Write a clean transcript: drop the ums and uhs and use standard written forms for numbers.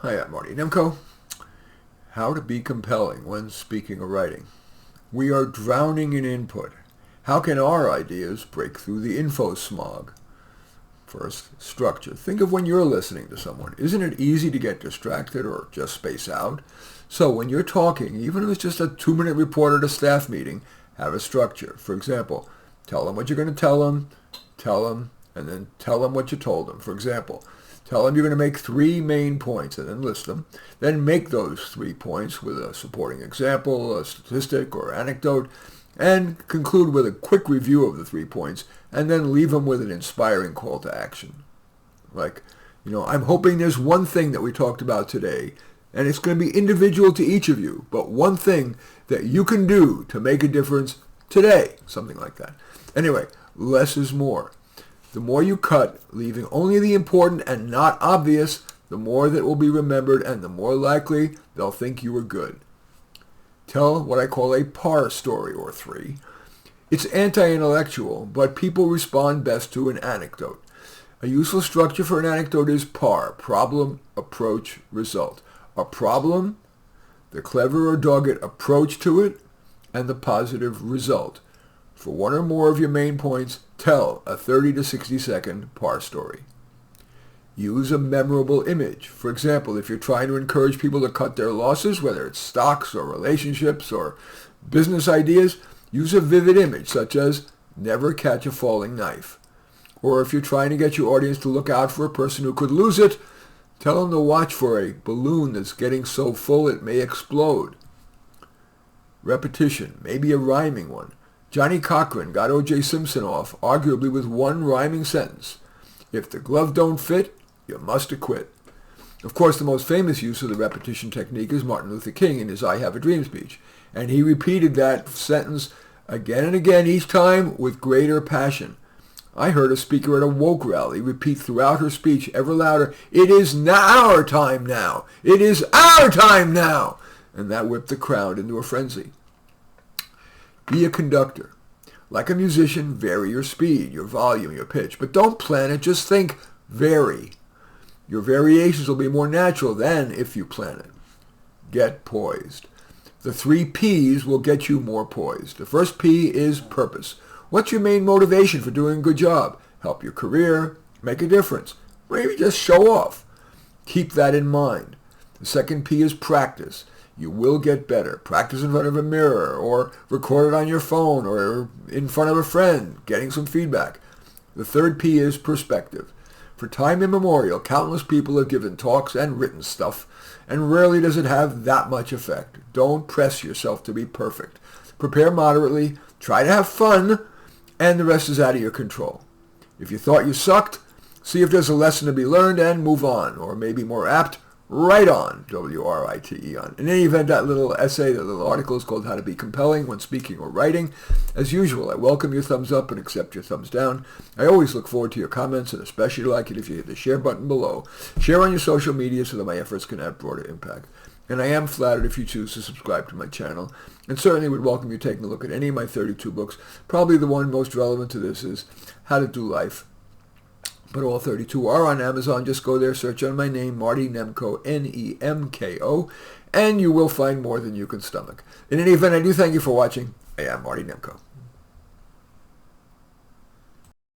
Hi, I'm Marty Nemko. How to be compelling when speaking or writing. We are drowning in input. How can our ideas break through the info smog? First, structure. Think of when you're listening to someone. Isn't it easy to get distracted or just space out? So when you're talking, even if it's just a 2-minute report at a staff meeting, have a structure. For example, tell them what you're going to tell them, and then tell them what you told them. For example, tell them you're going to make 3 main points and then list them. Then make those 3 points with a supporting example, a statistic, or anecdote, and conclude with a quick review of the 3 points, and then leave them with an inspiring call to action. Like, I'm hoping there's one thing that we talked about today, and it's going to be individual to each of you, but one thing that you can do to make a difference today, something like that. Anyway, less is more. The more you cut, leaving only the important and not obvious, the more that will be remembered and the more likely they'll think you were good. Tell what I call a PAR story or 3. It's anti-intellectual, but people respond best to an anecdote. A useful structure for an anecdote is PAR, problem, approach, result. A problem, the clever or dogged approach to it, and the positive result. For one or more of your main points, tell a 30 to 60 second PAR story. Use a memorable image. For example, if you're trying to encourage people to cut their losses, whether it's stocks or relationships or business ideas, use a vivid image such as never catch a falling knife. Or if you're trying to get your audience to look out for a person who could lose it, tell them to watch for a balloon that's getting so full it may explode. Repetition, maybe a rhyming one. Johnny Cochran got O.J. Simpson off, arguably with one rhyming sentence. If the glove don't fit, you must acquit. Of course, the most famous use of the repetition technique is Martin Luther King in his I Have a Dream speech. And he repeated that sentence again and again, each time with greater passion. I heard a speaker at a woke rally repeat throughout her speech ever louder, "It is our time now! It is our time now!" And that whipped the crowd into a frenzy. Be a conductor. Like a musician, vary your speed, your volume, your pitch. But don't plan it, just think vary. Your variations will be more natural than if you plan it. Get poised. The 3 P's will get you more poised. The first P is purpose. What's your main motivation for doing a good job? Help your career, make a difference, maybe just show off. Keep that in mind. The second P is practice. You will get better. Practice in front of a mirror or record it on your phone or in front of a friend, getting some feedback. The third P is perspective. For time immemorial, countless people have given talks and written stuff, and rarely does it have that much effect. Don't press yourself to be perfect. Prepare moderately, try to have fun, and the rest is out of your control. If you thought you sucked, see if there's a lesson to be learned and move on, or maybe more apt, write on, W-R-I-T-E on. In any event, that little essay, that little article is called How to Be Compelling When Speaking or Writing. As usual, I welcome your thumbs up and accept your thumbs down. I always look forward to your comments, and especially like it if you hit the share button below. Share on your social media so that my efforts can have broader impact. And I am flattered if you choose to subscribe to my channel, and certainly would welcome you taking a look at any of my 32 books. Probably the one most relevant to this is How to Do Life. But all 32 are on Amazon. Just go there, search on my name, Marty Nemko, N-E-M-K-O, and you will find more than you can stomach. In any event, I do thank you for watching. I am Marty Nemko.